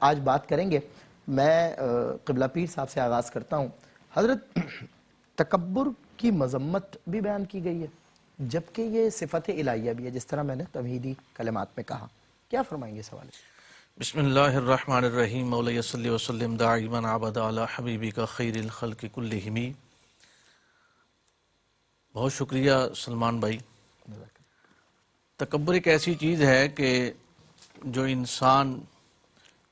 آج بات کریں گے. میں قبلہ پیر صاحب سے آغاز کرتا ہوں. حضرت تکبر کی مذمت بھی بیان کی گئی ہے جبکہ یہ صفت الہیہ بھی ہے، جس طرح میں نے تمہیدی کلمات میں کہا. کیا فرمائیں گے سوال؟ بسم اللہ الرحمن الرحیم. مولا صلی وسلم دائما عبد علی حبیبک خیر الخلق کلہم. بہت شکریہ سلمان بھائی. تکبر ایک ایسی چیز ہے کہ جو انسان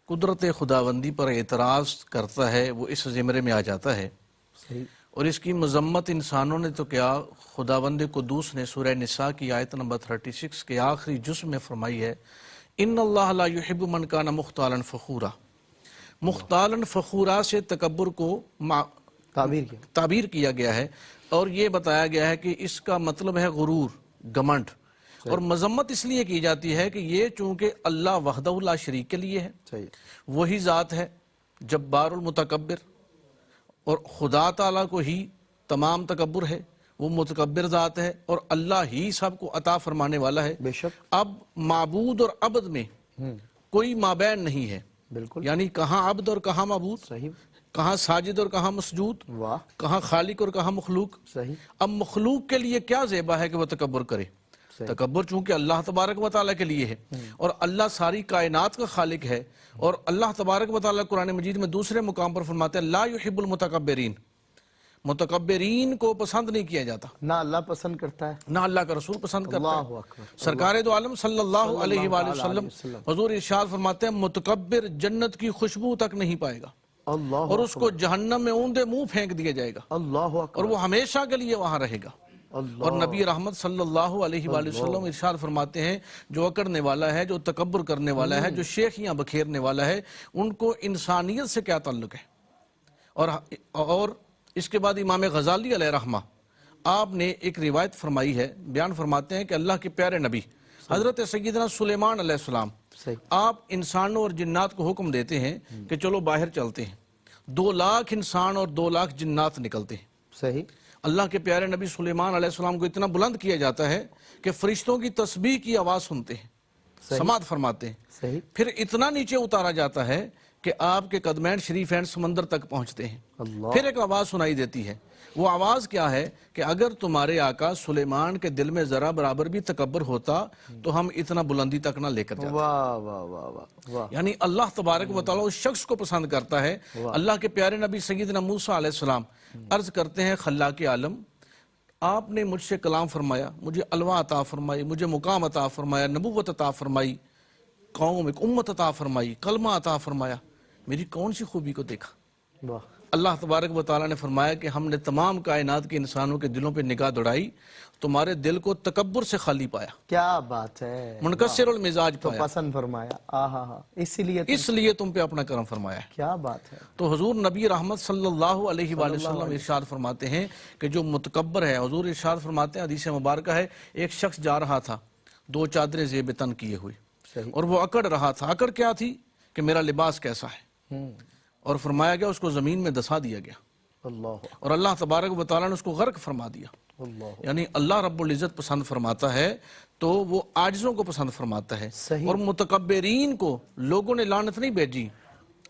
قدرت خداوندی پر اعتراض کرتا ہے وہ اس زمرے میں آ جاتا ہے. صحیح. اور اس کی مذمت انسانوں نے تو کیا، خداوند قدوس نے سورہ نساء کی آیت نمبر 36 کے آخری جزء میں فرمائی ہے، ان اللہ لا یحب من کان مختالا فخورا. مختالا فخورا سے تکبر کو تعبیر کیا گیا ہے اور یہ بتایا گیا ہے کہ اس کا مطلب ہے غرور، گمنڈ. اور مذمت اس لیے کی جاتی ہے کہ یہ چونکہ اللہ وحدہ لا شریک کے لیے ہے، وہی ذات ہے جبار المتکبر، اور خدا تعالیٰ کو ہی تمام تکبر ہے، وہ متکبر ذات ہے اور اللہ ہی سب کو عطا فرمانے والا ہے. بے شک. اب معبود اور عبد میں کوئی مابین نہیں ہے. بالکل. یعنی کہاں عبد اور کہاں معبود، صحیح. کہاں ساجد اور کہاں مسجود، واہ. کہاں خالق اور کہاں مخلوق. صحیح. اب مخلوق کے لیے کیا زیبا ہے کہ وہ تکبر کرے؟ تکبر چونکہ اللہ تبارک و تعالیٰ کے لیے ہے اور اللہ ساری کائنات کا خالق ہے، اور اللہ تبارک و تعالیٰ قرآن مجید میں دوسرے مقام پر فرماتے ہیں لا یحب المتکبرین. متکبرین کو پسند نہیں کیا جاتا، نہ اللہ پسند کرتا ہے نہ اللہ کا رسول پسند کرتا اللہ ہے. اکبر. سرکار دو عالم صلی اللہ علیہ وآلہ وسلم حضور ارشاد فرماتے ہیں متکبر جنت کی خوشبو تک نہیں پائے گا اللہ اور اس کو جہنم میں اوندے منہ پھینک دیا جائے گا اللہ اور وہ ہمیشہ کے لیے وہاں رہے گا. اور نبی رحمت صلی اللہ علیہ وآلہ وسلم ارشاد فرماتے ہیں جو اکڑنے والا ہے، جو تکبر کرنے والا ہے، جو شیخیاں بکھیرنے والا ہے، ان کو انسانیت سے کیا تعلق ہے. اور اس کے بعد امام غزالی علیہ رحمہ آپ نے ایک روایت فرمائی ہے، بیان فرماتے ہیں کہ اللہ کے پیارے نبی حضرت سیدنا سلیمان علیہ السلام آپ انسانوں اور جنات کو حکم دیتے ہیں کہ چلو باہر چلتے ہیں. 2 لاکھ انسان اور 2 لاکھ جنات نکلتے ہیں. صحیح. اللہ کے پیارے نبی سلیمان علیہ السلام کو اتنا بلند کیا جاتا ہے کہ فرشتوں کی تسبیح کی آواز سنتے ہیں، سماعت فرماتے ہیں. صحیح. پھر اتنا نیچے اتارا جاتا ہے کہ آپ کے قدمین شریفین سمندر تک پہنچتے ہیں. اللہ. پھر ایک آواز سنائی دیتی ہے. وہ آواز کیا ہے کہ اگر تمہارے آقا سلیمان کے دل میں ذرا برابر بھی تکبر ہوتا تو ہم اتنا بلندی تک نہ لے کر جاتے. واہ واہ واہ واہ واہ. یعنی اللہ تبارک و تعالیٰ اس شخص کو پسند کرتا ہے. اللہ کے پیارے نبی سیدنا موسیٰ علیہ السلام عرض کرتے ہیں خلاق عالم آپ نے مجھ سے کلام فرمایا، مجھے الوا عطا فرمائی، مجھے مقام عطا فرمایا، نبوت عطا فرمائی، قوم ایک امت عطا فرمائی، کلمہ عطا فرمایا، میری کون سی خوبی کو دیکھا؟ واہ. اللہ تبارک و تعالیٰ نے فرمایا کہ ہم نے تمام کائنات کے انسانوں کے دلوں پہ نگاہ دوڑائی، تمہارے دل کو تکبر سے خالی پایا، کیا بات ہے، منکسر المزاج تو پایا، پسند فرمایا. آہا اس لیے تم پہ اپنا کرم فرمایا ہے. کیا بات ہے. تو حضور نبی رحمت صلی اللہ علیہ وآلہ وسلم ارشاد فرماتے ہیں کہ جو متکبر ہے، حضور ارشاد فرماتے ہیں حدیث مبارکہ ہے ایک شخص جا رہا تھا 2 چادریں زیب تن کیے ہوئے اور وہ اکڑ رہا تھا. اکڑ کیا تھی کہ میرا لباس کیسا ہے، اور فرمایا گیا اس کو زمین میں دسا دیا گیا اللہ اور اللہ تبارک و تعالیٰ نے اس کو غرق فرما دیا. اللہ. یعنی اللہ رب العزت پسند فرماتا ہے تو وہ عاجزوں کو پسند فرماتا ہے. صحیح. اور متکبرین کو لوگوں نے لعنت نہیں بھیجی.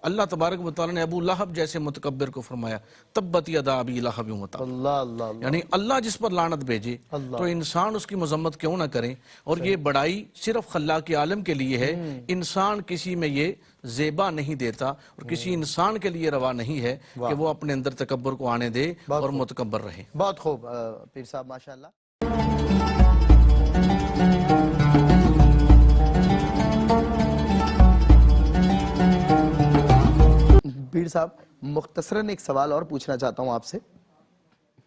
اللہ تبارک و تعالیٰ نے ابو لہب جیسے متکبر کو فرمایا تبت یدا ابی لہب وتب. اللہ اللہ اللہ. یعنی اللہ جس پر لعنت بھیجے تو انسان اس کی مذمت کیوں نہ کریں. اور یہ بڑائی صرف خلاق عالم کے لیے ہے. انسان کسی میں یہ زیبا نہیں دیتا اور کسی انسان کے لیے روا نہیں ہے کہ وہ اپنے اندر تکبر کو آنے دے اور متکبر رہے. بہت خوب پیر صاحب ماشاءاللہ. پیر صاحب مختصراً ایک سوال اور پوچھنا چاہتا ہوں آپ سے.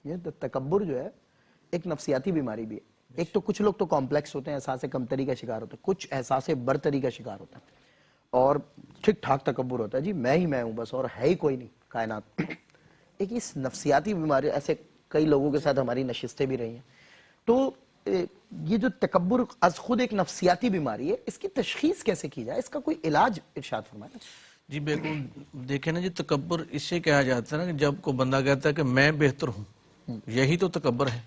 یہ تکبر جو ہے ایک نفسیاتی بیماری بھی ہے. ایک تو کچھ لوگ تو کمپلیکس ہوتے ہیں، احساس کمتری کا شکار ہوتے ہیں، کچھ احساس برتری کا شکار ہوتا ہے اور ٹھیک ٹھاک تکبر ہوتا ہے، جی میں ہی میں ہوں بس اور ہے ہی کوئی نہیں کائنات. ایک اس نفسیاتی بیماری، ایسے کئی لوگوں کے ساتھ ہماری نشستیں بھی رہی ہیں. تو یہ جو تکبر از خود ایک نفسیاتی بیماری ہے، اس کی تشخیص کیسے کی جائے، اس کا کوئی علاج ارشاد فرمائیں. جی بالکل. دیکھیں نا جی، تکبر اس سے کہا جاتا ہے نا کہ جب کوئی بندہ کہتا ہے کہ میں بہتر ہوں، یہی تو تکبر ہے.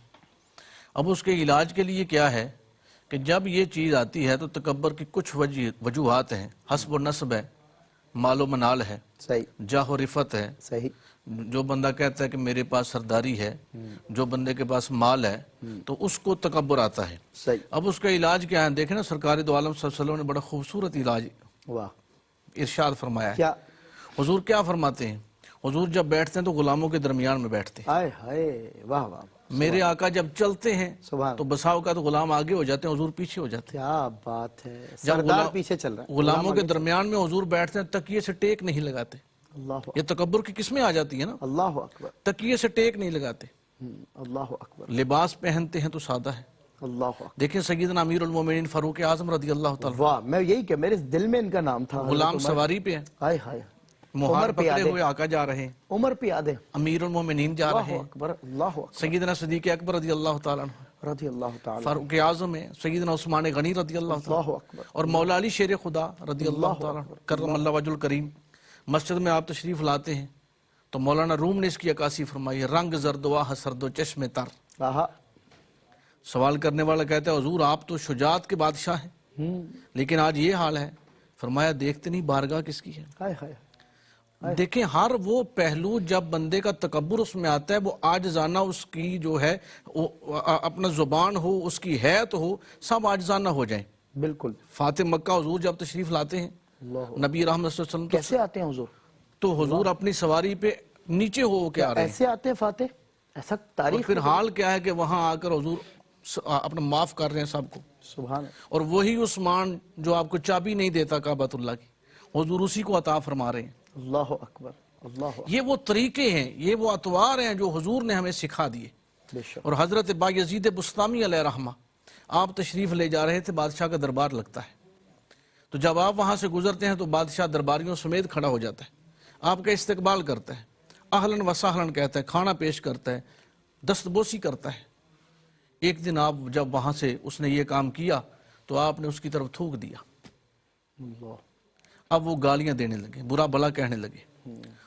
اب اس کے علاج کے لیے کیا ہے کہ جب یہ چیز آتی ہے تو تکبر کی کچھ وجوہات ہیں. حسب و نسب ہے مال و منال ہے، صحیح جاہ و رفت ہے، صحیح جو بندہ کہتا ہے کہ میرے پاس سرداری ہے، جو بندے کے پاس مال ہے، تو اس کو تکبر آتا ہے۔ صحیح اب اس کا علاج کیا ہے؟ دیکھیں نا، سرکار دو عالم صلی اللہ علیہ وسلم نے بڑا خوبصورت علاج واہ ارشاد فرمایا ہے۔ کیا حضور کیا فرماتے ہیں؟ حضور جب بیٹھتے ہیں تو غلاموں کے درمیان میں بیٹھتے ہیں۔ ہائے ہائے واہ واہ میرے آقا جب چلتے ہیں سبحان تو بساؤ کا تو غلام آگے ہو جاتے ہیں، حضور پیچھے ہو جاتے کیا بات ہے، جب سردار پیچھے چل رہا ہے، ہیں۔ غلاموں کے درمیان میں حضور بیٹھتے ہیں، تکیے سے ٹیک نہیں لگاتے۔ اللہ یہ تکبر کی قسمیں آ جاتی ہیں نا، اللہ اکبر تکیے سے ٹیک نہیں لگاتے۔ اللہ اکبر لباس پہنتے ہیں تو سادہ ہے۔ اللہ اکبر دیکھیں سیدنا امیر المومنین فاروق اعظم رضی اللہ تعالیٰ واہ، میں یہی کہ میرے دل میں ان کا نام تھا، غلام سواری پہ ہیں، ہائے ہائے مہار عمر پکڑے پیادے، ہوئے آقا جا رہے ہیں، عمر پیادے، امیر المومنین جا رہے اللہ ہیں، اکبر اللہ اکبر سیدنا صدیق اکبر رضی اللہ تعالیٰ عنہ، رضی اللہ تعالی فاروق اعظم ہے، سیدنا عثمان غنی رضی اللہ تعالیٰ اللہ اکبر اور مولا علی شیر خدا رضی اللہ تعالیٰ عنہ، کرم اللہ وجہ الکریم۔ مسجد میں آپ تشریف لاتے ہیں تو مولانا روم نے اس کی عکاسی فرمائی ہے، رنگ زرد و حسرد و چشم تر۔ آہا سوال کرنے والا کہتا ہے حضور آپ تو شجاعت کے بادشاہ ہیں، لیکن آج یہ حال ہے۔ فرمایا دیکھتے نہیں بارگاہ کس کی ہے؟ ہائے ہائے دیکھیں ہر وہ پہلو جب بندے کا تکبر اس میں آتا ہے، وہ عاجزانہ اس کی جو ہے اپنا زبان ہو، اس کی حیت ہو، سب عاجزانہ ہو جائیں۔ بالکل فاتح مکہ حضور جب تشریف لاتے ہیں، اللہ نبی رحمت صلی اللہ علیہ وسلم کیسے آتے ہیں حضور؟ تو حضور اپنی سواری پہ نیچے ہو کے آ رہے ہیں، ایسے آتے ہیں فاتح؟ ایسا اور تاریخ پھر حال کیا ہے کہ وہاں آ کر حضور اپنا معاف کر رہے ہیں سب کو، سبحان اور وہی عثمان جو آپ کو چابی نہیں دیتا کعبۃ اللہ کی، حضور اسی کو عطا فرما رہے ہیں۔ اللہ اکبر اللہ یہ وہ طریقے ہیں، یہ وہ اطوار ہیں جو حضور نے ہمیں سکھا دیے۔ بے شک اور حضرت بایزید بسطامی علیہ رحمہ آپ تشریف لے جا رہے تھے، بادشاہ کا دربار لگتا ہے، تو جب آپ وہاں سے گزرتے ہیں تو بادشاہ درباریوں سمیت کھڑا ہو جاتا ہے، آپ کا استقبال کرتا ہے، اہلاً و سہلاً کہتا ہے، کھانا پیش کرتا ہے، دستبوسی کرتا ہے۔ ایک دن آپ جب وہاں سے اس نے یہ کام کیا تو آپ نے اس کی طرف تھوک دیا، اللہ اب وہ گالیاں دینے لگے، برا بلا کہنے لگے۔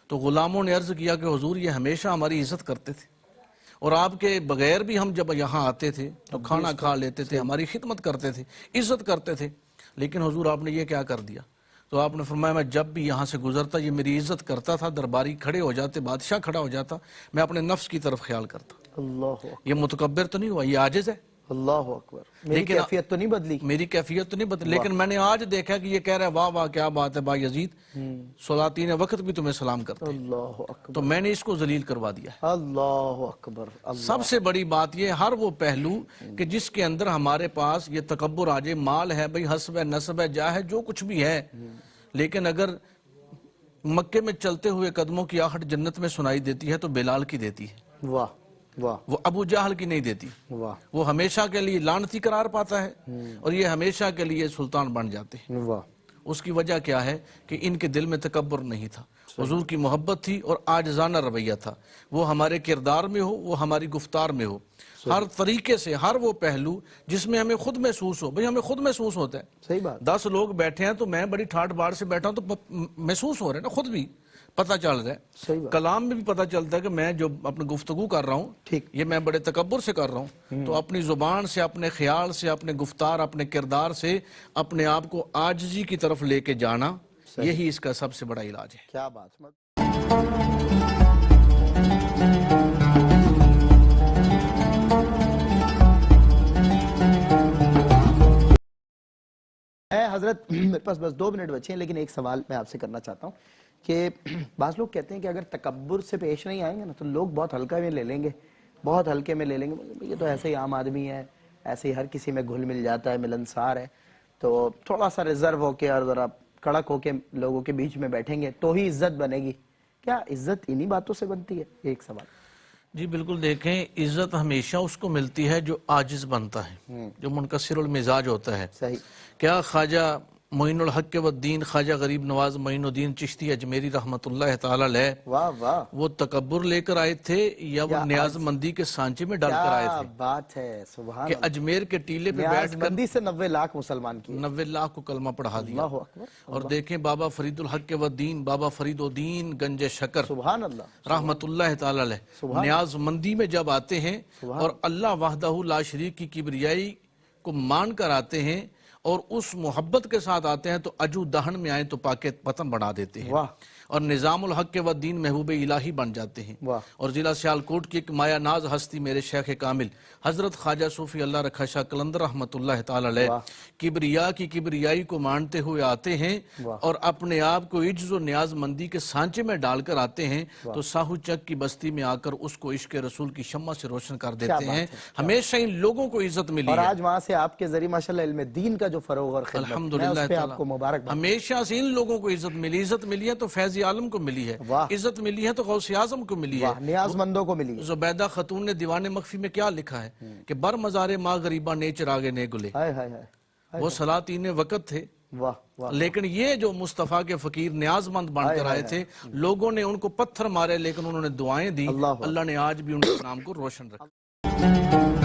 تو غلاموں نے عرض کیا کہ حضور یہ ہمیشہ ہماری عزت کرتے تھے، اور آپ کے بغیر بھی ہم جب یہاں آتے تھے تو کھانا کھا لیتے تھے، ہماری خدمت کرتے تھے، عزت کرتے تھے، لیکن حضور آپ نے یہ کیا کر دیا؟ تو آپ نے فرمایا میں جب بھی یہاں سے گزرتا یہ میری عزت کرتا تھا، درباری کھڑے ہو جاتے، بادشاہ کھڑا ہو جاتا، میں اپنے نفس کی طرف خیال کرتا۔ اللہ یہ متکبر تو نہیں ہوا، یہ عاجز ہے، اللہ اکبر، میری لیکن کیفیت تو نہیں بدلی؟ میری کیفیت تو نہیں بدلی، لیکن میں نے آج دیکھا کہ یہ کہہ رہا ہے واہ واہ کیا بات ہے بایزید، سلاطین وقت بھی تمہیں سلام کرتے ہیں، اللہ اکبر تو میں نے اس کو ذلیل کروا دیا ہے۔ اللہ اکبر اللہ سب سے بڑی بات یہ ہر وہ پہلو کہ جس کے اندر ہمارے پاس یہ تکبر آ جائے، مال ہے بھئی، حسب ہے، نسب ہے، جاہ ہے، جو کچھ بھی ہے، لیکن اگر مکے میں چلتے ہوئے قدموں کی آہٹ جنت میں سنائی دیتی ہے تو بلال کی دیتی ہے، واہ واہ وہ ابو جہل کی نہیں دیتی۔ واہ وہ ہمیشہ کے لیے لعنتی قرار پاتا ہے اور یہ ہمیشہ کے لیے سلطان بن جاتے ہیں۔ واہ اس کی وجہ کیا ہے کہ ان کے دل میں تکبر نہیں تھا، حضور کی محبت تھی اور عاجزانہ رویہ تھا، وہ ہمارے کردار میں ہو، وہ ہماری گفتار میں ہو، ہر طریقے سے ہر وہ پہلو جس میں ہمیں خود محسوس ہو۔ بھئی ہمیں خود محسوس ہوتا ہے، صحیح بات 10 لوگ بیٹھے ہیں تو میں بڑی ٹھاٹ باڑ سے بیٹھا ہوں تو محسوس ہو رہا ہے نا، خود بھی پتہ چل رہا ہے، صحیح بات کلام میں بھی پتہ چلتا ہے کہ میں جو اپنی گفتگو کر رہا ہوں ٹھیک یہ میں بڑے تکبر سے کر رہا ہوں، تو اپنی زبان سے، اپنے خیال سے، اپنے گفتار، اپنے کردار سے اپنے آپ کو عاجزی کی طرف لے کے جانا، یہی اس کا سب سے بڑا علاج ہے۔ کیا بات حضرت میرے پاس بس 2 منٹ بچے ہیں، لیکن ایک سوال میں آپ سے کرنا چاہتا ہوں کہ بعض لوگ کہتے ہیں کہ اگر تکبر سے پیش نہیں آئیں گے نا تو لوگ بہت ہلکا میں لے لیں گے، بہت ہلکے میں لے لیں گے، یہ تو ایسے ہی عام آدمی ہے، ایسے ہی ہر کسی میں گھل مل جاتا ہے، ملنسار ہے، تو تھوڑا سا ریزرو ہو کے اور ذرا کڑک ہو کے لوگوں کے بیچ میں بیٹھیں گے تو ہی عزت بنے گی۔ کیا عزت انہی باتوں سے بنتی ہے؟ ایک سوال۔ جی بالکل، دیکھیں عزت ہمیشہ اس کو ملتی ہے جو عاجز بنتا ہے، جو منکسر المزاج ہوتا ہے۔ صحیح۔ کیا خواجہ معین الحق والدین خواجہ غریب نواز معین الدین چشتی اجمیری رحمت اللہ تعالی علیہ واہ واہ، وہ تکبر لے کر آئے تھے یا وہ نیاز مندی کے سانچے میں ڈال کر آئے کیا تھے بات ہے، سبحان کہ اجمیر کے ٹیلے پہ نیاز بیٹھ کر مندی سے 90 لاکھ مسلمان کیے؟ 90 لاکھ کو کلمہ پڑھا دیا۔ اللہ اکبر، اور دیکھیں بابا فرید الحق والدین، بابا فرید الدین گنج شکر سبحان اللہ، رحمت اللہ تعالی علیہ نیاز مندی میں جب آتے ہیں اور اللہ وحدہ لا شریک کی کبریائی کو مان کر آتے ہیں اور اس محبت کے ساتھ آتے ہیں تو اجو دہن میں آئیں تو پاک پتن بنا دیتے ہیں واہ اور نظام الحق کے دین محبوب الہی بن جاتے ہیں. واہ. اور ضلع سیالکوٹ کی ایک مایا ناز ہستی میرے شیخ کامل حضرت خواجہ صوفی اللہ رکھا شاہ قلندر رحمۃ اللہ تعالی علیہ کبریا کی کبریائی کو مانتے ہوئے آتے ہیں اور اپنے آپ کو عجز و نیاز مندی کے سانچے میں ڈال کر آتے ہیں تو ساہو چک کی بستی میں آ کر اس کو عشق رسول کی شمع سے روشن کر دیتے ہیں. ہمیشہ ان لوگوں کو عزت ملی اور ہے آج وہاں سے آپ کے ذریعے ماشاءاللہ علم دین کا جو فروغ اور خدمت میں اس پہ آپ کو مبارک. ہمیشہ سے ان لوگوں کو عزت ملی ہے تو فیض عالم کو ملی ہے, عزت ملی ہے تو غوث اعظم کو ملی ہے, نیاز مندوں کو ملی ہے. زبیدہ خاتون نے دیوان مخفی میں کیا لکھا ہے کہ بر مزار ماں غریبہ نے چراغے نے گلے, وہ سلاطین وقت تھے لیکن یہ جو مصطفیٰ کے فقیر نیاز مند بن کر آئے تھے لوگوں نے ان کو پتھر مارے لیکن انہوں نے دعائیں دی, اللہ نے آج بھی ان کے نام کو روشن رکھا.